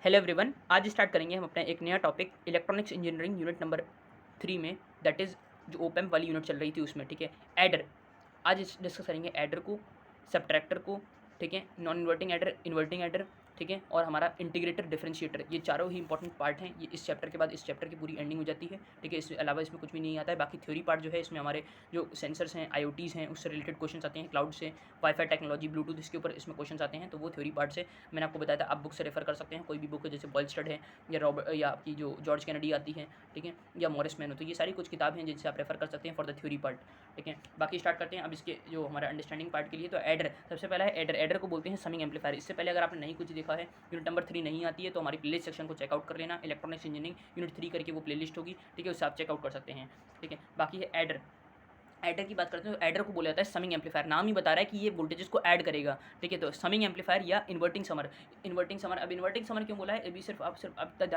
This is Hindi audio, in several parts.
हेलो एवरीवन, आज स्टार्ट करेंगे हम अपना एक नया topic electronics engineering unit number 3 में, दैट इज़ जो ओपैम्प वाली यूनिट चल रही थी उसमें। ठीक है, एडर। आज डिस्कस करेंगे एडर को, सब्ट्रैक्टर को, ठीक है, non inverting adder, inverting adder, ठीक है, और हमारा इंटीग्रेटर, डिफरेंशिएटर। ये चारों ही इंपॉर्टेंट पार्ट हैं। ये इस चैप्टर के बाद इस चैप्टर की पूरी एंडिंग हो जाती है। ठीक है, इसके अलावा इसमें कुछ भी नहीं आता है। बाकी थ्योरी पार्ट जो है इसमें हमारे जो सेंसर्स हैं, आईओटीज़ हैं, उससे रिलेटेड क्वेश्चन आते हैं, क्लाउड से, वाईफाई टेक्नोलॉजी, ब्लूटूथ, इसके ऊपर इसमें क्वेश्चन आते हैं। तो वो थ्योरी पार्ट से मैंने आपको बताया था, आप बुक से रेफर कर सकते हैं, कोई भी बुक है, जैसे बॉयलस्टड है या रॉबर्ट या आपकी जो जॉर्ज कैनेडी आती है, ठीक है, या मॉरिस मैनो। तो ये सारी कुछ किताब हैं जिनसे आप रेफर कर सकते हैं फॉर द थ्योरी पार्ट। ठीक है, बाकी स्टार्ट करते हैं अब इसके जो हमारा अंडरस्टैंडिंग पार्ट के लिए। तो एडर सबसे पहला है। एडर एडर को बोलते हैं समिंग एम्पलीफायर। इससे पहले अगर आपने नहीं कुछ देखा है, यूनिट नंबर 3 नहीं आती है, तो हमारी प्लेलिस्ट सेक्शन को चेकआउट कर लेना। इलेक्ट्रॉनिक्स इंजीनियरिंग यूनिट 3 करके वो प्लेलिस्ट होगी, ठीक है, उससे आप चेकआउट कर सकते हैं। ठीक है, बाकी है एडर। एडर की बात करते हैं तो एडर को बोला जाता है समिंग एम्पलीफायर। नाम ही बता रहा है कि ये वोल्टेजेस को ऐड करेगा। ठीक है, तो समिंग एम्पलीफायर या इन्वर्टिंग समर। इन्वर्टिंग समर, अब इन्वर्टिंग समर क्यों बोला है, अभी सिर्फ अब तक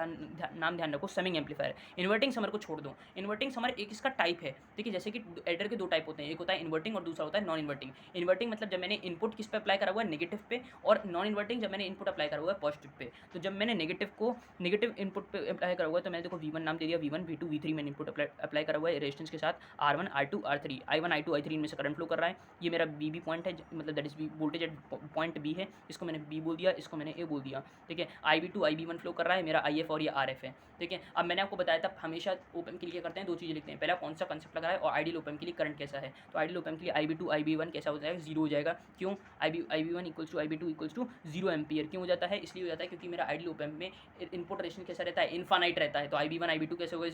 नाम ध्यान रखो, समिंग एम्पलीफायर। इन्वर्टिंग समर को छोड़ दो। इन्वर्टिंग समर एक इसका टाइप है। ठीक है, जैसे कि एडर के दो टाइप होते हैं, एक होता है इन्वर्टिंग और दूसरा होता है नॉन इन्वर्टिंग। इन्वर्टिंग मतलब जब मैंने इनपुट किस पे अप्लाई करा हुआ है, नेगेटिव पे, और नॉन इन्वर्टिंग जब मैंने इनपुट अप्लाई करा हुआ है पॉजिटिव पे। तो जब मैंने नेगेटिव इनपुट पे अप्लाई करा हुआ है, तो मैंने देखो V1 नाम दे दिया, V1 V2 V3 मैंने इनपुट अप्लाई करा हुआ है रेजिस्टेंस के साथ, R1 R2 R3, I1 I2 I3 इनमें से करंट फ्लो कर रहा है। ये मेरा बी पॉइंट है, मतलब that is voltage at point B है। इसको मैंने बी बोल दिया, इसको मैंने ए बोल दिया। ठीक है, IB2 IB1 फ्लो कर रहा है, मेरा IF और ये RF है। ठीक है, अब मैंने आपको बताया था हमेशा ओपन के लिए क्या करते हैं, दो चीज़ें लिखते हैं, पहला कौन सा कंसेप्ट लगा है और आइडियल ओपन के लिए करंट कैसा है। तो आइडियल ओपन के लिए IB2 IB1 कैसा हो जाएगा, जीरो हो जाएगा। क्यों, IB1 equals to IB2 equals to 0 ampere क्यों हो जाता है, इसलिए हो जाता है क्योंकि मेरा आइडियल ओपन में इनपुट रेजिस्टेंस कैसा रहता है, इनफाइनाइट रहता है। तो IB1 IB2 कैसे हो गए,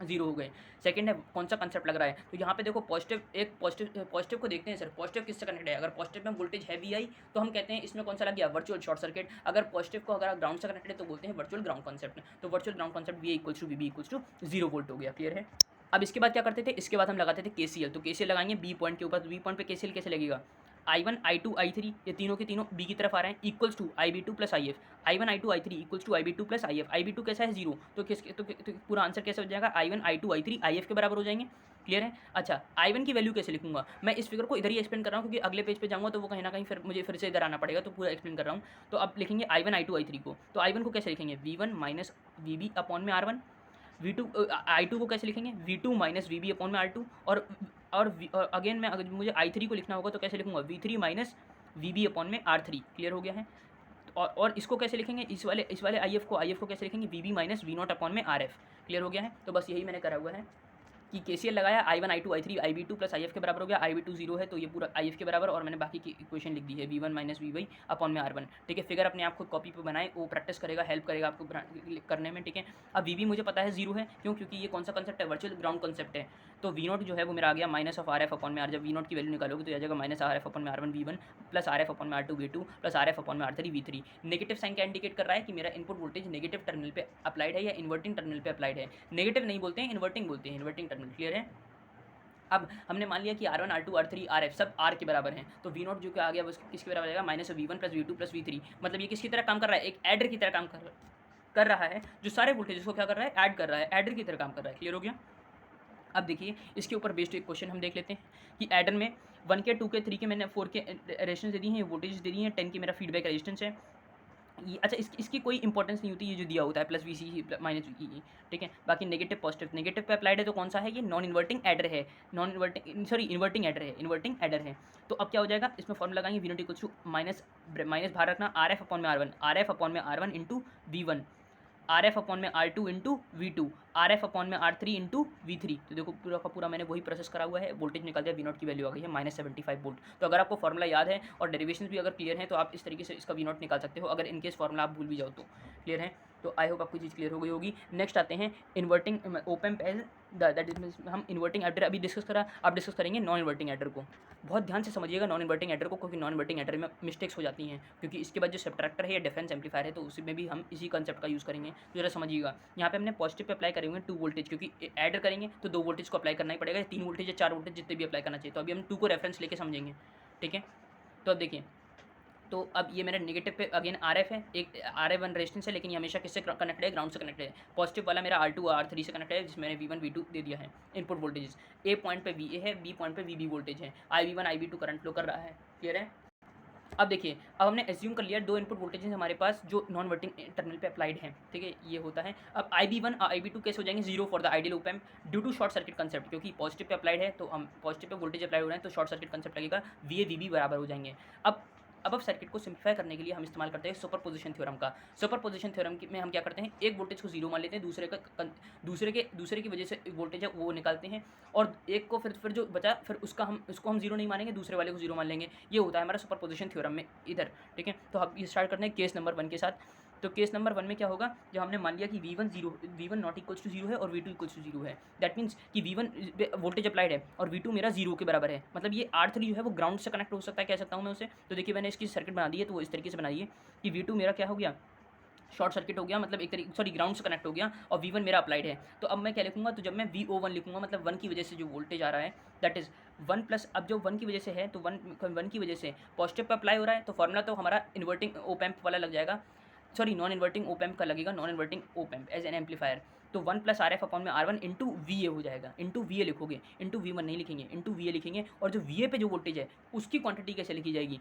जीरो हो गए। सेकंड है कौन सा कंसेप्ट लग रहा है, तो यहाँ पे देखो पॉजिटिव को देखते हैं सर, पॉजिटिव किससे कनेक्ट है। अगर पॉजिटिव में वोल्टेज है VI तो हम कहते हैं इसमें कौन सा लग गया, वर्चुअल शॉर्ट सर्किट। अगर पॉजिटिव को अगर ग्राउंड से कनेक्टेड है तो बोलते हैं वर्चुअल ग्राउंड कॉन्सेप्ट। तो virtual ground concept VI equals to VB equals to 0 volt हो गया, क्लियर है। अब इसके बाद क्या करते थे, इसके बाद हम लगाते थे KCL। तो KCL लगाएंगे बी पॉइंट के ऊपर, तो बी पॉइंट पे KCL कैसे लगेगा, I1 I2 I3 ये तीनों के तीनों बी की तरफ आ रहे हैं, equals to IB2 plus IF, I1 I2 I3 equals to IB2 plus IF। IB2 कैसा है, जीरो, तो तो पूरा आंसर कैसे हो जाएगा, I1 I2 I3 IF के बराबर हो जाएंगे, क्लियर है। अच्छा, I1 की वैल्यू कैसे लिखूंगा, मैं इस फिगर को इधर ही एक्सप्लेन कर रहा हूँ क्योंकि अगले पेज पे जाऊँगा तो वो कहीं ना कहीं फिर मुझे फिर से इधर आना पड़ेगा, तो पूरा एक्सप्लेन कर रहा हूँ। तो अब लिखेंगे I1 I2 I3 को, तो I1 को कैसे लिखेंगे, V1 माइनस VB अपॉन में R1। V2 I2 को कैसे लिखेंगे, V2 माइनस VB अपॉन में R2। और अगेन मैं अगर मुझे I3 को लिखना होगा तो कैसे लिखूंगा, V3 माइनस VB अपॉन में R3, क्लियर हो गया है। और इसको कैसे लिखेंगे, इस वाले IF को कैसे लिखेंगे, VB माइनस V0 अपॉन में RF, क्लियर हो गया है। तो बस यही मैंने करा हुआ है कि KCL लगाया, I1 I2 I3 IB2 plus IF के बराबर हो गया, IB2 जीरो है तो ये पूरा IF के बराबर, और मैंने बाकी की इक्वेशन लिख दी है V1 माइनस VY अपॉन में R1। ठीक है, फिगर अपने आप खुद कॉपी पे बनाए, वो प्रैक्टिस करेगा, हेल्प करेगा आपको करने में। ठीक है, अब VB मुझे पता है जीरो है, क्यों, क्योंकि ये कौन सा कंसेप्ट है, वर्चुअल ग्राउंड कंसेप्ट है। तो V0 जो है वो मेरा आ गया माइनस ऑफ RF अपॉन में R। जब V0 की वैल्यू निकालोगे तो आ जाएगा माइनस RF अपॉन में R1 V1 plus RF upon में R2 V2 plus RF upon में R3 V3। नेगेटिव साइन क्या इंडिकेट कर रहा है कि मेरा इनपुट वोल्टेज नेगेटिव टर्मिनल पे अप्लाइड है या इन्वर्टिंग टर्मिनल पे अप्लाइड है। नेगेटिव नहीं बोलते हैं, इन्वर्टिंग बोलते हैं, इन्वर्टिंग टर्मिनल, क्लियर है। अब हमने मान लिया कि R1 R2 R3 RF सब R के बराबर हैं, तो V0 जो क्या आ गया वो किसके बराबर आएगा, minus V1 plus V2 plus V3। मतलब ये किसकी तरह काम कर रहा है, एक एडर की तरह काम कर रहा है, जो सारे वोल्टेज को क्या कर रहा है, ऐड कर रहा है, एडर की तरह काम कर रहा है, क्लियर हो गया। अब देखिए इसके ऊपर बेस्ड एक क्वेश्चन हम देख लेते हैं कि एडर में 1 के 2 के 3 के मैंने 4 के रेजिस्टेंस दे दी हैं, वोल्टेज दे दी हैं, 10 की मेरा फीडबैक रेजिस्टेंस है। ये अच्छा, इसकी कोई इंपॉर्टेंस नहीं होती, ये जो दिया होता है प्लस VC माइनस VE। ठीक है, बाकी नेगेटिव पे अप्लाइड है तो कौन सा है, ये नॉन इन्वर्टिंग एडर है, इन्वर्टिंग एडर है, तो अब क्या हो जाएगा, इसमें फॉर्मूला लगाएंगे V0 इक्वल्स टू माइनस बाहर रखना RF अपॉन में R1 into V1, RF upon में R2 into V2, RF upon में R3 इंटू V3। तो देखो पूरा का पूरा मैंने वही प्रोसेस करा हुआ है, वोल्टेज निकल दिया, V0 की वैल्यू आ गई है -75 वोल्ट। तो अगर आपको फॉर्मूला याद है और डेरिवेशन भी अगर क्लियर है तो आप इस तरीके से इसका V0 निकाल सकते हो, अगर इनकेस फॉर्मूला आप भूल भी जाओ तो, क्लियर है। तो आई होप आपको चीज़ क्लियर हो गई होगी। नेक्स्ट आते हैं inverting op amp as that is, हम इन्वर्टिंग एडर अभी डिस्कस करा, अब डिस्कस करेंगे नॉन इन्वर्टिंग एडर को। बहुत ध्यान से समझिएगा नॉन इन्वर्टिंग एडर को, क्योंकि नॉन इन्वर्टिंग एडर में मिस्टेक्स हो जाती हैं, क्योंकि इसके बाद जो सब्ट्रैक्टर है या डिफरेंस एम्पलीफायर है तो उसमें भी हम इसी कंसेप्ट का यूज़ करेंगे, तो जरा समझिएगा। यहाँ पे हमने पॉजिटिव पे अप्लाई करेंगे 2 वोल्टेज, क्योंकि ऐड करेंगे तो 2 वोल्टेज को अप्लाई करना ही पड़ेगा, 3 वोल्टेज या 4 वोल्टेज जितने भी अप्लाई करना चाहिए। तो अभी हम 2 को रेफरेंस लेके समझेंगे, ठीक है। तो अब देखिए, तो अब ये मेरा नेगेटिव पे अगेन RF है, एक RF1 रेजिस्टेंस है, लेकिन ये हमेशा किससे कनेक्टेड है, ग्राउंड से कनेक्टेड है। पॉजिटिव वाला मेरा R2 और R3 से कनेक्टेड है, जिसमें मैंने V1 V2 दे दिया है इनपुट वोल्टेजेस। A पॉइंट पे VA है, B पॉइंट पे VB वोल्टेज है, IB1 IB2 करंट फ्लो कर रहा है, क्लियर है। अब देखिए, अब हमने एज्यूम कर लिया 2 इनपुट वोल्टेजेस हमारे पास जो नॉन इनवर्टिंग टर्मिनल पे अप्लाइड हैं, ठीक है, ये होता है। अब IB1 और IB2 कैसे हो जाएंगे, 0 for the ideal op amp due to short circuit concept, क्योंकि पॉजिटिव पे अप्लाइड है तो हम पॉजिटिव पे वोल्टेज अप्लाई हो रहे हैं तो शॉर्ट सर्किट कंसेप्ट लगेगा, VA VB बराबर हो जाएंगे। अब सर्किट को सिंप्लीफाई करने के लिए हम इस्तेमाल करते हैं सुपरपोजिशन थ्योरम का। सुपरपोजिशन थ्योरम में हम क्या करते हैं, एक वोल्टेज को 0 मान लेते हैं, दूसरे की वजह से वोल्टेज है वो निकालते हैं, और एक को फिर जो बचा फिर उसको हम 0 नहीं मानेंगे, दूसरे वाले को 0 मान लेंगे। ये होता है हमारा सुपरपोजिशन थ्योरम में इधर, ठीक है। तो हम ये स्टार्ट करते हैं केस नंबर 1 के साथ। तो केस नंबर 1 में क्या होगा, जब हमने मान लिया कि V1 नॉट इक्वल्स टू 0 है और V2 इक्वल्स टू 0 है, दैट मीन्स कि V1 वोल्टेज अप्लाइड है और V2 मेरा 0 के बराबर है, मतलब ये R3 जो है वो ग्राउंड से कनेक्ट हो सकता है, कह सकता हूँ मैं उसे। तो देखिए मैंने इसकी सर्किट बना दी है, तो वो इस तरीके से बना दी है कि V2 मेरा क्या हो गया, शॉर्ट सर्किट हो गया, मतलब एक तरीके सॉरी ग्राउंड से कनेक्ट हो गया, और V1 मेरा अप्लाइड है। तो अब मैं क्या लिखूंगा, तो जब मैं VO1 लिखूंगा, मतलब 1 की वजह से जो वोल्टेज आ रहा है दैट इज़ 1 प्लस, अब जो 1 की वजह से है तो 1 की वजह से पॉजिटिव पे अप्लाई हो रहा है, तो फॉर्मूला तो हमारा इन्वर्टिंग ओप एम्प वाला लग जाएगा, sorry non inverting op amp का लगेगा, non inverting op amp as an amplifier. तो 1 प्लस RF अपॉन में R1 इंटू VA हो जाएगा, इंटू VA लिखोगे, इंटू V1 नहीं लिखेंगे, इंटू VA लिखेंगे, और जो VA पे जो वोल्टेज है उसकी क्वांटिटी कैसे लिखी जाएगी,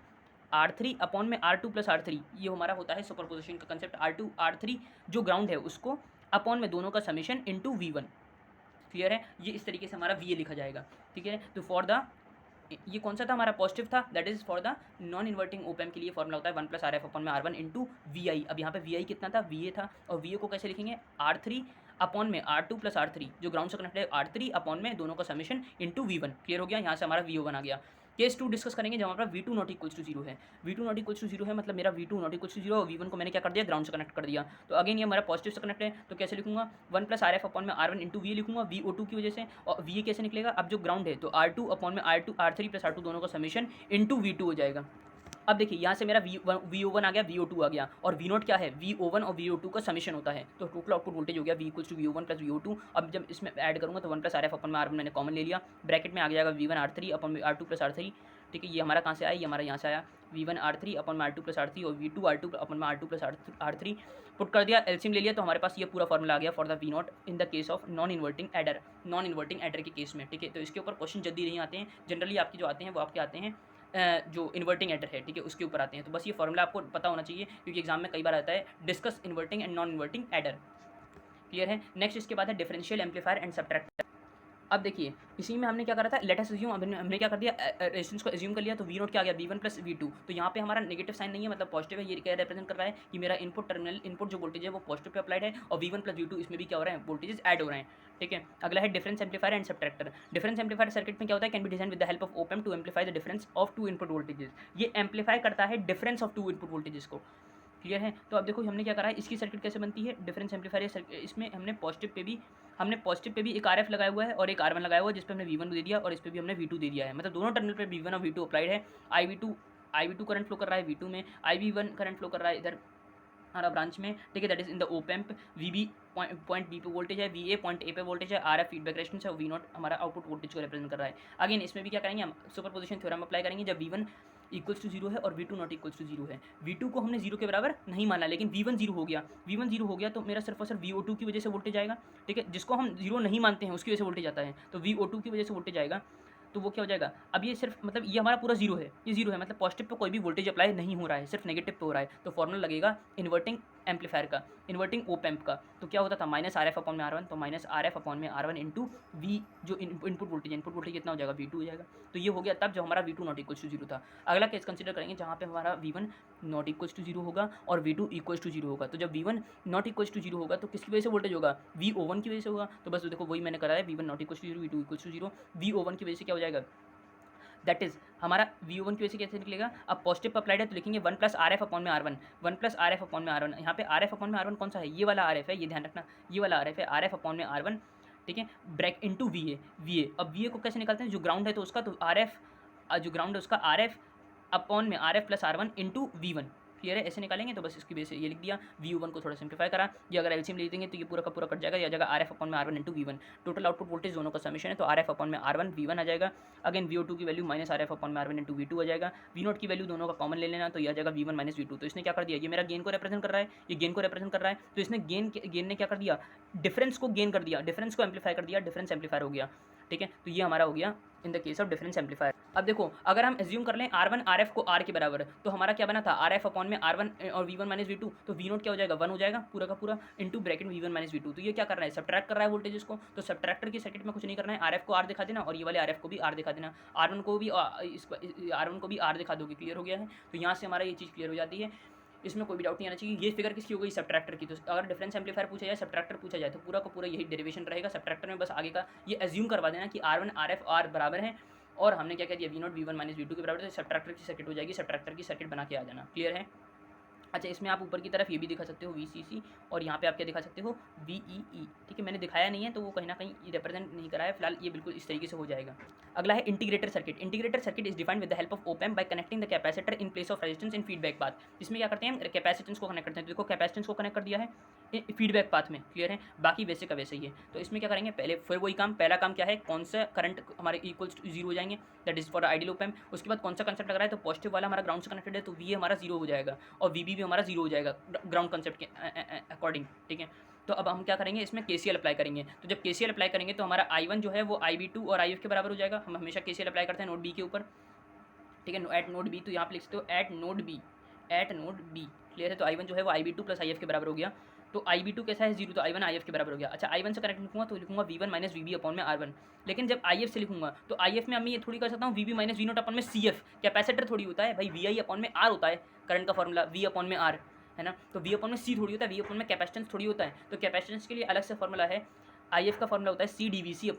R3 अपॉन में R2 प्लस R3, ये हमारा होता है सुपरपोजिशन का कंसेप्ट। R2 R3 जो ग्राउंड है उसको अपॉन में दोनों का समेशन इंटू V1, क्लियर है, ये इस तरीके से हमारा VA लिखा जाएगा, ठीक है। तो फॉर द, ये कौन सा था हमारा, पॉजिटिव था, that is for the non inverting op amp के लिए फॉर्मूला होता है 1 प्लस RF अपॉन में R1 इंटू VI। अब यहाँ पे VI कितना था, VA था, और VA को कैसे लिखेंगे, R3 अपॉन में R2 प्लस R3 जो ग्राउंड से कनेक्टेड है, R3 अपॉन में दोनों का समेशन इंटू V1, क्लियर हो गया। यहाँ से हमारा VO1 आ गया। केस 2 डिस्कस करेंगे जहाँ पर V2 नॉट इक्वल्स टू 0 है। V2 नॉट इक्वल्स टू 0 है, मतलब मेरा V2 नॉट इक्वल्स टू 0 और V1 को मैंने क्या कर दिया, ग्राउंड से कनेक्ट कर दिया। तो अगेन ये हमारा पॉजिटिव से कनेक्ट है, तो कैसे लिखूंगा, 1 प्लस RF अपॉन में R1 इंटू VA लिखूंगा, VO2 की वजह से, और VA कैसे निकलेगा, अब जो ग्राउंड है तो R2 अपॉन में R3 प्लस R2 दोनों का समेशन इंटू V2 हो जाएगा। अब देखिए यहाँ से मेरा VO1 आ गया, VO2 आ गया, और V0 क्या है, VO1 और VO2 का समेशन होता है, तो टोटल आउटपुट वोल्टेज हो गया V equals to VO1 plus VO2। अब जब इसमें ऐड करूँगा तो 1 प्लस RF अपन में R1 मैंने कॉमन ले लिया, ब्रैकेट में आ जाएगा V1 R3 अपन में R2 प्लस R3, ठीक है। ये हमारा कहाँ से आया, ये हमारा यहाँ से आया, V1 R3 अपन में R2 प्लस R3 और V2 R2 अपन में R2 प्लस R3 पुट कर दिया, एलसीएम ले लिया, तो हमारे पास ये पूरा फॉर्मूला आ गया for the V0 in the case of non inverting adder के केस में, ठीक है। तो इसके ऊपर क्वेश्चन जल्दी नहीं आते हैं, जनरली आपके जो आते हैं वो आपके आते हैं जो इन्वर्टिंग एडर है, ठीक है, उसके ऊपर आते हैं। तो बस ये फॉर्मूला आपको पता होना चाहिए, क्योंकि एग्जाम में कई बार आता है discuss inverting and non inverting adder, clear है। नेक्स्ट इसके बाद है डिफरेंशियल एम्पलीफायर एंड सब्ट्रैक्टर। अब देखिए इसी में हमने क्या करा था, लेट अस अज्यूम, हमने क्या कर दिया, रेजिस्टेंस को अज्यूम कर लिया, तो V0 क्या आ गया, V1 प्लस V2। तो यहाँ पे हमारा नेगेटिव साइन नहीं है, मतलब पॉजिटिव है, ये क्या रिप्रेजेंट कर रहा है कि मेरा इनपुट टर्मिनल, इनपुट जो वोल्टेज है वो पॉजिटिव पे अप्लाइड है, और V1 प्लस V2 इसमें भी क्या हो रहा है, वोल्टेजेस ऐड हो रहे हैं, ठीक है। अगला है difference amplifier and subtractor. Difference amplifier circuit में क्या होता है, can be design with the help of op amp to amplify the difference of two input voltages. ये एम्पलीफाई करता है difference of two input voltages को, क्लियर है। तो अब देखो हमने क्या करा है, इसकी सर्किट कैसे बनती है, डिफरेंस एम्पलीफायर, इसमें हमने पॉजिटिव पे भी एक RF लगाया हुआ है और एक R1 लगाया हुआ है, जिस पे हमने V1 दे दिया और इस पे भी हमने V2 दे दिया है, मतलब दोनों टर्मिनल पे V1 और V2 अप्लाइड है। IV2 करंट फ्लो कर रहा है V2 में, IV1 करंट फ्लो कर रहा है इधर हमारा ब्रांच में, ठीक है, that is in the op amp. VB point B पे वोल्टेज है, VA पॉइंट ए पे वोल्टेज है, RF फीडबैक रेजिस्टेंस है, और V0 हमारा आउटपुट वोल्टेज को रिप्रेजेंट कर रहा है। अगेन इसमें भी क्या करेंगे हम, सुपरपोजिशन थ्योरम अप्लाई करेंगे, जब V1 इक्वल्स टू 0 है और V2 नॉट इक्वल्स टू 0 है। V2 को हमने 0 के बराबर नहीं माना, लेकिन V1 0 हो गया, V1 0 हो गया तो मेरा सिर्फ और सिर्फ VO2 की वजह से वोल्टेज आएगा, ठीक है, जिसको हम 0 नहीं मानते हैं उसकी वजह से वोल्टेज आता है, तो VO2 की वजह से वोल्टेज आएगा, तो वो क्या हो जाएगा, अब ये सिर्फ मतलब ये हमारा पूरा 0 है, ये 0 है, मतलब पॉजिटिव पे कोई भी वोल्टेज अप्लाई नहीं हो रहा है, सिर्फ नेगेटिव पे हो रहा है, तो फॉर्मूला लगेगा इन्वर्टिंग एम्पलीफायर का, इन्वर्टिंग ओप एम्प का। तो क्या होता था, माइनस RF अपॉन में R1, तो माइनस RF अपॉन में R1 इंटू V जो इनपुट वोल्टेज कितना हो जाएगा, V2 हो जाएगा। तो ये हो गया तब जब हमारा V2 नॉट इक्वल्स टू 0 था। अगला केस कंसिडर करेंगे जहाँ पे हमारा V1 नॉट इक्वल्स टू 0 होगा और V2 इक्वल्स टू 0 होगा। तो जब V1 नॉट इक्वल्स टू 0 होगा तो किसकी वजह से वोल्टेज होगा, VO1 की वजह से होगा। तो बस देखो वही मैंने करा है, V1 not equals to 0, V2 equals to 0, VO1 की वजह से क्या हो जाएगा, दैट इज हमारा VO1 की वजह से कैसे निकलेगा, अब पॉजिटिव पर अप्लाइड है तो लिखेंगे 1 प्लस RF अपॉन में R1, 1 प्लस RF अपॉन में R1। यहाँ पे RF अपॉन में R1 कौन सा है, ये वाला RF है, ये ध्यान रखना, ये वाला RF है, RF अपॉन में R1, ठीक है, ब्रैक इंटू VA। अब VA को कैसे निकालते हैं, जो ग्राउंड है तो उसका, तो RF जो ग्राउंड है उसका RF अपॉन में RF plus R1 into V1, clear है, ऐसे निकालेंगे। तो बस इसकी वजह से ये लिख दिया, VO1 को थोड़ा सिंप्लीफाई करा, ये अगर एलसीएम ले देंगे तो ये पूरा का पूरा कट जाएगा, ये आ जाएगा RF अपॉन में R1 into V1। Total output voltage दोनों का समेशन है, तो RF अपॉन में R1 V1 आ जाएगा। अगेन VO2 की वैल्यू माइनस RF अपॉन में R1 इंटू V2 आ जाएगा। V0 की वैल्यू दोनों का कॉमन ले लेना, तो ये आ जाएगा V1 माइनस V2। तो इसने क्या कर दिया, ये मेरा गेन को रिप्रेजेंट कर रहा है, ये गेन को रिप्रेजेंट कर रहा है, तो इसने गेन ने क्या कर दिया, डिफरेंस को गेन कर दिया, डिफरेंस को एम्पलीफाई कर दिया, डिफरेंस एम्पलीफायर हो गया, ठीक है। तो ये हमारा हो गया in the case of difference amplifier. अब देखो अगर हम एज्यूम कर लें R1 RF को R के बराबर है, तो हमारा क्या बना था RF अपॉन में R1 और V1 माइनस V2, तो V0 क्या हो जाएगा 1 हो जाएगा पूरा का पूरा into bracket V1 minus V2। तो ये क्या कर रहा है सब्ट्रैक्ट कर रहा है वोल्टेज को, तो सब्ट्रैक्टर की सर्किट में कुछ नहीं करना है, RF को R दिखा देना और ये वाले RF को भी R दिखा देना, R1 को भी R1 को भी R दिखा दोगे, क्लियर हो गया है। तो यहाँ से हमारा ये चीज़ क्लियर हो जाती है, इसमें कोई भी डाउट नहीं आना चाहिए। ये फिगर किसकी हो गई सब्ट्रैक्टर की, तो अगर डिफरेंस एम्पलीफायर पूछा जाए सब्ट्रैक्टर पूछा जाए तो पूरा का पूरा यही डेरिवेशन रहेगा सब्ट्रैक्टर में। बस आगे का ये एज्यूम करवा देना कि R1 RF R बराबर है और हमने क्या कह दिया V0 V1 माइनस V2 के बराबर, तो सब्ट्रैक्टर की सर्किट हो जाएगी, सब्ट्रैक्टर की सर्किट बना के आ जाना, क्लियर है। अच्छा इसमें आप ऊपर की तरफ ये भी दिखा सकते हो VCC और यहाँ पे आप क्या दिखा सकते हो VEE, ठीक है। मैंने दिखाया नहीं है तो वो कहीं ना कहीं रिप्रेजेंट नहीं करा है, फिलहाल ये बिल्कुल इस तरीके से हो जाएगा। अगला है integrator circuit. Integrator circuit is defined with the help of op amp bye connecting the capacitor in place of resistance in feedback path. इसमें क्या करते हैं कैपेसिटेंस को कनेक्ट करते हैं, तो देखो कैपेसिटेंस को कनेक्ट कर दिया है फीडबैक पाथ में, क्लियर है। बाकी वैसे का वैसे ही है। तो इसमें क्या करेंगे पहले फिर वही काम, पहला काम क्या है कौन सा करंट हमारे इक्वल्स टू 0 हो जाएंगे, that is for ideal op amp. उसके बाद कौन सा कंसेप्ट लग रहा है, तो पॉजिटिव वाला हमारा ग्राउंड से कनेक्टेड है तो वी हमारा 0 हो जाएगा और वीबी भी हमारा 0 हो जाएगा ग्राउंड कंसेप्ट के अकॉर्डिंग, ठीक है। तो अब हम क्या करेंगे इसमें KCL अप्लाई करेंगे, तो जब KCL अप्लाई करेंगे तो हमारा I1 जो है वो IB2 और IF के बराबर हो जाएगा। हम हमेशा KCL अप्लाई करते हैं नोड बी के ऊपर, ठीक है, एट नोड बी। तो यहाँ पे लिख सकते हो एट नोड बी, क्लियर है। तो I1 जो है वो IB2 प्लस IF के बराबर हो गया। तो IB2 कैसा है 0, तो I1 IF के बराबर हो गया। अच्छा I1 से कनेक्ट लिखूंगा तो लिखूंगा V1 माइनस VB अपॉन में R1, लेकिन जब IF से लिखूंगा तो IF में मैं ये थोड़ी कर सकता हूँ VB माइनस V0 अपॉन में CF, कैपेसिटर थोड़ी होता है भाई, VI अपॉन में R होता है करंट का फॉर्मूला, V अपॉन में R है ना, तो V अपॉन में C थोड़ी होता है, V अपॉन में कैपेसिटेंस थोड़ी होता है। तो कैपेसिटेंस के लिए अलग से फॉर्मूला है, IF का फॉर्मूला होता है CdVC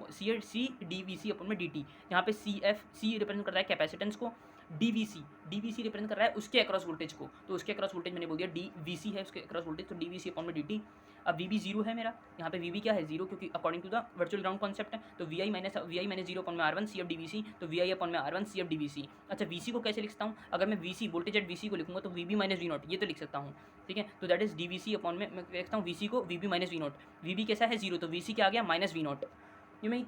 अपॉन में DT। यहाँ पे C रिप्रेजेंट करता है कैपेसिटेंस को, DVC रिप्रेजेंट कर रहा है उसके अक्रॉस वोल्टेज को, तो उसके अक्रॉस वोल्टेज मैंने बोल दिया DVC है उसके अक्रॉस वोल्टेज, तो DVC अपॉन में DT। अब VB 0 है मेरा, यहाँ पे VB क्या है 0, क्योंकि according to the virtual ground concept है। तो VI माइनस 0 अपॉन में R1 CF DVC, तो VI अपॉन में R1 CF DVC। अच्छा VC को कैसे लिखता हूँ, अगर मैं VC वोल्टेज एट VC को लिखूंगा तो VB माइनस V0 ये तो लिख सकता हूँ, ठीक है। तो दैट इज DVC अपॉन में मैं लिखता हूँ VC को VB माइनस V0, VB कैसा है 0 तो VC क्या आ गया माइनस V0। ये मैं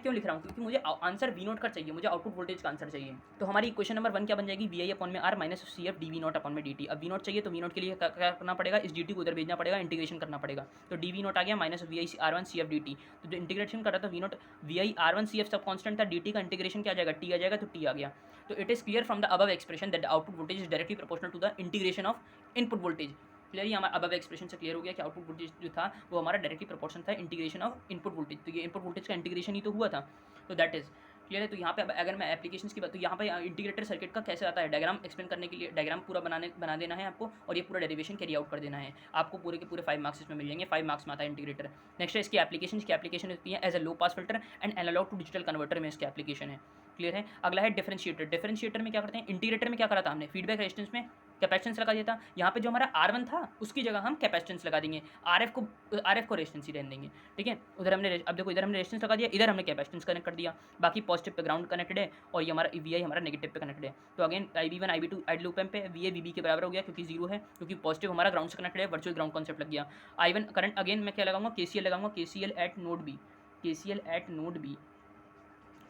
क्यों लिख रहा हूँ, क्योंकि मुझे आंसर V0 का चाहिए, मुझे आउटपुट वोल्टेज का आंसर चाहिए। तो हमारी क्वेश्चन नंबर 1 क्या बन जाएगी VI अपॉन में R minus CF DV0 upon में DT। अब V0 चाहिए तो V0 के लिए क्या करना पड़ेगा, इस DT को उधर भेजना पड़ेगा, इंटीग्रेशन करना पड़ेगा। तो DV0 आ गया minus VI R1 CF DT। तो जो इंटीग्रेशन कर रहा था V0 VI R1 CF सब कॉन्स्टेंट था, DT का इंटीग्रेशन क्या आ जाएगा T आ जाएगा, तो T आ गया। तो it is clear from the above expression that the output voltage is directly proportional to the integration of input voltage. Clear, ये हमारा अबव एक्सप्रेशन से क्लियर हो गया कि आउटपुट वोल्टेज जो था वो हमारा डायरेक्टली प्रोपोर्शन था इंटीग्रेशन ऑफ इनपुट वोल्टेज। तो ये इनपुट वोल्टेज का इंटीग्रेशन ही तो हुआ था, तो दैट इज क्लियर है। तो यहाँ पे अगर मैं एप्लीकेशंस की बात, तो यहाँ पे इंटीग्रेटर सर्किट का कैसे आता है, डायग्राम एक्सप्लेन करने के लिए डायग्राम पूरा बना देना है आपको, और ये पूरा डेरिवेशन कैरी आउट कर देना है आपको। पूरे के पूरे 5 मार्क्स इसमें मिल जाएंगे, 5 मार्क्स में आता है इंटीग्रेटर। नेक्स्ट है इसकी एप्लीकेशन होती है as a low pass filter and analog to digital converter में इसकी एप्लीकेशन है, क्लियर है। अगला है डिफरेंशिएटर में क्या करते हैं, इंटीग्रेटर में क्या करा था हमने फीडबैक रेजिस्टेंस में कैपेसिटेंस लगा दिया था, यहाँ पे जो हमारा R1 था उसकी जगह हम कैपेसिटेंस लगा देंगे, RF को रेजिस्टेंस ही रहने देंगे, ठीक है। उधर हमने अब देखो इधर हमने रेजिस्टेंस लगा दिया, इधर हमने कैपेसिटेंस कनेक्ट कर दिया, बाकी पॉजिटिव पे ग्राउंड कनेक्टेड है और ये हमारा VI हमारा नेगेटिव पे कनेक्टेड है। तो अगेन IB1 IB2 आइडियल ओप एम्प पे VA VB के बराबर हो गया क्योंकि 0 है, क्योंकि पॉजिटिव हमारा ग्राउंड से कनेक्टेड है, वर्चुअल ग्राउंड कॉन्सेप्ट लग गया। I1 करंट अगेन मैं क्या लगाऊंगा KCL लगाऊंगा, KCL एट नोड बी,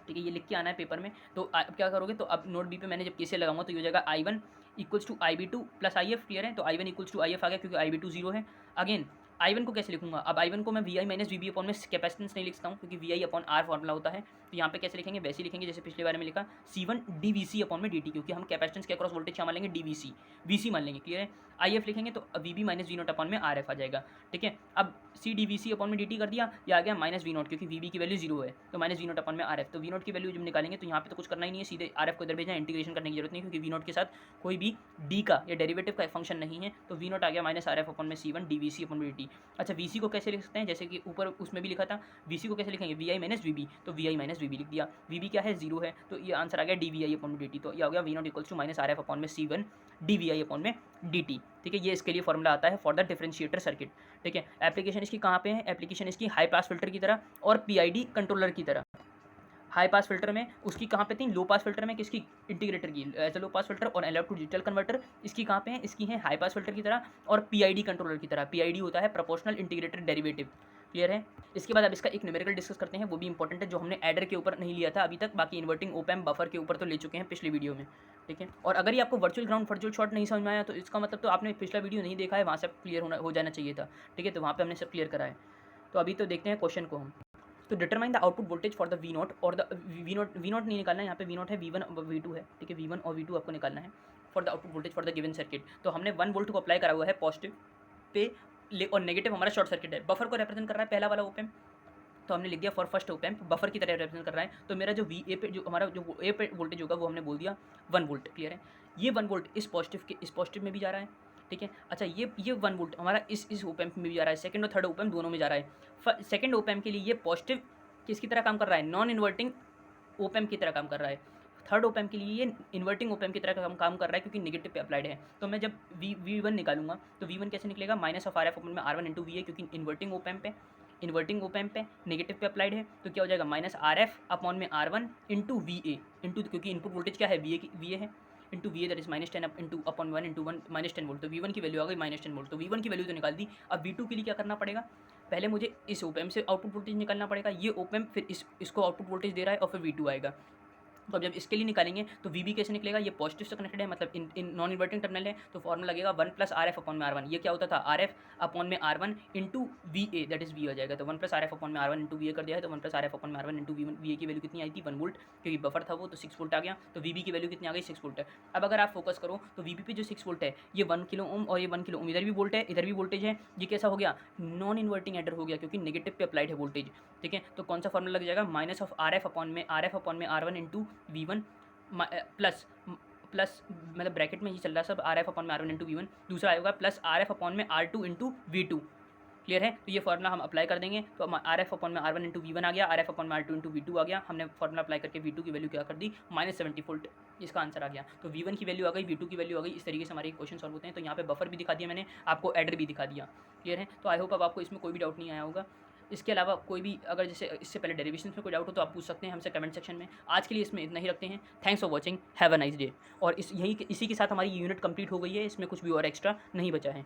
ठीक है, ये लिख के आना है पेपर में। तो अब क्या करोगे, तो अब नोड बी पे मैंने जब KCL लगाऊंगा तो ये हो जाएगा I1 equals to IB2 plus IF, clear है। तो I1 इक्वल्स टू IF आ गया क्योंकि IB2 0 है। अगेन I1 को कैसे लिखूंगा, अब I1 को मैं VI माइनस VB अपॉन में कैपेसिटेंस नहीं लिखता हूँ क्योंकि VI अपॉन R फॉर्मूला होता है। तो यहाँ पे कैसे लिखेंगे, वैसे लिखेंगे जैसे पिछले बारे में लिखा C1 DVC अपॉन में DT, क्योंकि हम कैपेसिटेंस के अक्रॉस वोल्टेज क्या मान लेंगे DVC, VC मान लेंगे, क्लियर है। IF लिखेंगे तो VB माइनस V0 अपॉन में RF आ जाएगा, ठीक है। अब C DVC अपॉन में DT कर दिया, ये आ गया माइनस V0 क्योंकि VB की वैल्यू 0 है, तो माइनस V0 अपॉन में RF। तो V0 की वैल्यू जब निकालेंगे तो यहाँ पे तो कुछ करना ही नहीं है, सीधे RF को इधर भेजना, इंटीग्रेशन करने की जरूरत नहीं क्योंकि V0 के साथ कोई भी D का या डेरिवेटिव का फंक्शन नहीं है। तो V0 आ गया माइनस RF अपॉन में C1 DVC अपॉन में DT। अच्छा VC को कैसे लिख सकते हैं, जैसे कि ऊपर उसमें भी लिखा था, VC को कैसे लिखेंगे VI माइनस VB, तो VI माइनस VB लिख दिया। VB क्या है 0 है, तो ये आंसर आ गया DVI अपॉन में DT। तो ये आ गया V0 equals to minus RF upon में C1 DVI अपॉन में DT, ठीक है। ये इसके लिए फॉर्मूला आता है फॉर द डिफरेंशिएटर सर्किट, ठीक है। एप्लीकेशन इसकी कहाँ पे है, एप्लीकेशन इसकी हाई पास फिल्टर की तरह और PID कंट्रोलर की तरह। हाई पास फिल्टर में उसकी कहाँ पे थी, लो पास फिल्टर में किसकी, इंटीग्रेटर की as a low pass filter और एनालॉग टू डिजिटल कन्वर्टर इसकी कहाँ पे है, इसकी है हाई पास फिल्टर की तरह और PID कंट्रोलर की तरह। PID होता है प्रोपोर्शनल इंटीग्रेटेड डेरिवेटिव, क्लियर है। इसके बाद अब इसका एक न्यूमेरिकल डिस्कस करते हैं, वो भी इंपॉर्टेंट है, जो हमने एडर के ऊपर नहीं लिया था अभी तक, बाकी इन्वर्टिंग ओप एम्प बफर के ऊपर तो ले चुके हैं पिछली वीडियो में, ठीक है। और अगर ये आपको वर्चुअल ग्राउंड वर्चुअल शॉर्ट नहीं समझ में आया तो इसका मतलब तो आपने पिछला वीडियो नहीं देखा है, वहाँ से क्लियर हो जाना चाहिए था, ठीक है। तो वहाँ पर हमने सब क्लियर करा है। तो अभी तो देखते हैं क्वेश्चन को हम। तो determine the output voltage for the V naught और द वी नॉट नहीं निकालना है, यहाँ पे वी नॉट है, वी वन वी टू है, ठीक है, वी वन और वी टू आपको निकालना है for the output voltage for the given circuit. तो हमने 1 वोल्ट को अप्लाई करा हुआ है पॉजिटिव पे और नेगेटिव हमारा शॉर्ट सर्किट है। बफर को रिप्रेजेंट कर रहा है पहला वाला ओप एम्प, तो हमने लिख दिया for first op amp buffer की तरह रिप्रेजेंट कर रहा है। तो मेरा जो वी ए पे जो हमारा जो ए पे वोल्टेज होगा वो हमने बोल दिया 1 वोल्ट। क्लियर है, ये 1 वोल्ट इस पॉजिटिव में भी जा रहा है, ठीक है। अच्छा ये 1 वोल्ट हमारा इस ओप एम्प में भी जा रहा है, सेकंड और थर्ड ओप एम्प दोनों में जा रहा है। सेकंड ओप एम्प के लिए ये पॉजिटिव किसकी तरह काम कर रहा है, नॉन इन्वर्टिंग ओप एम्प की तरह काम कर रहा है। थर्ड ओप एम्प के लिए ये इन्वर्टिंग ओप एम्प की तरह काम कर रहा है क्योंकि नेगेटिव पे अप्लाइड है। तो मैं जब वी वन निकालूंगा तो वी वन कैसे निकलेगा, minus of R F upon में R one into V A, क्योंकि इन्वर्टिंग ओप एम्प है, इन्वर्टिंग ओप एम्प पे नेगेटिव पे अप्लाइड है, तो क्या हो जाएगा माइनस आर एफ अपॉन में R one into V A into, क्योंकि इनपुट वोल्टेज क्या है वी ए है, into V A that is -10 into upon 1 into 1 -10 volt. तो वी1 की वैल्यू आ गई -10 वोल्ट। तो वी1 की वैल्यू तो निकाल दी। अब वी2 के लिए क्या करना पड़ेगा, पहले मुझे इस ओप एम्प से आउटपुट वोल्टेज निकालना पड़ेगा, ये ओप एम्प फिर इसको आउटपुट वोल्टेज दे रहा है और फिर वी2 आएगा। तो अब जब इसके लिए निकालेंगे तो वी बी कैसे निकलेगा, ये पॉजिटिव से कनेक्टेड है, मतलब इन नॉन इन्वर्टिंग टर्मिनल है, तो फॉर्मूला लगेगा 1 प्लस आर एफ अपॉन में आर वन। ये क्या होता था, आर एफ अपॉन में R one into V A that is V आ जाएगा। तो 1 प्लस आर एफ अपॉन में R one into V A कर दिया है, तो 1 प्लस आर एफ अपॉन में R one into V A की वैल्यू कितनी आई थी 1 वोल्ट, क्योंकि बफर था वो तो 6 वोल्ट आ गया। तो वी बी की वैल्यू कितनी आ गई 6 वोल्ट है। अब अगर आप फोकस करो तो वी बी पे जो 6 वोल्ट है ये 1 किलो ओम और ये 1 किलो ओम, इधर भी वोल्ट है इधर भी वोल्टेज है, ये कैसा हो गया, नॉन इन्वर्टिंग एडर हो गया क्योंकि नेगेटिव पे अप्लाइड है वोल्टेज, ठीक है। तो कौन सा फॉर्मूला लग जाएगा, minus of R F upon में R one into V one plus मतलब ब्रैकेट में ही चल रहा है सब, आर एफ अपॉन में R one into V one, दूसरा आएगा प्लस आर एफ अपॉन में R two into V two. Clear है, तो ये फॉर्मूला हम अप्लाई कर देंगे, तो आर एफ अपॉन में R one into V one आ गया, आर एफ अपॉन में R two into V two आ गया। हमने फॉर्मूला अप्लाई करके वी टू की वैल्यू क्या कर दी -70 वोल्ट, इसका आंसर आ गया। तो वी वन की वैल्यू आ गई, वी टू की वैल्यू आ गई। इस तरीके से हमारे क्वेश्चन सॉल्व होते हैं। तो यहाँ पे बफर भी दिखा दिया मैंने आपको, एडर भी दिखा दिया। क्लियर है, तो आई होप अब आपको इसमें कोई भी डाउट नहीं आया होगा। इसके अलावा कोई भी अगर जैसे इससे पहले डेरिवेशन में कोई डाउट हो तो आप पूछ सकते हैं हमसे कमेंट सेक्शन में। आज के लिए इसमें इतना ही रखते हैं। Thanks for watching, have a nice day. और इसी के साथ हमारी यूनिट कंप्लीट हो गई है, इसमें कुछ भी और एक्स्ट्रा नहीं बचा है।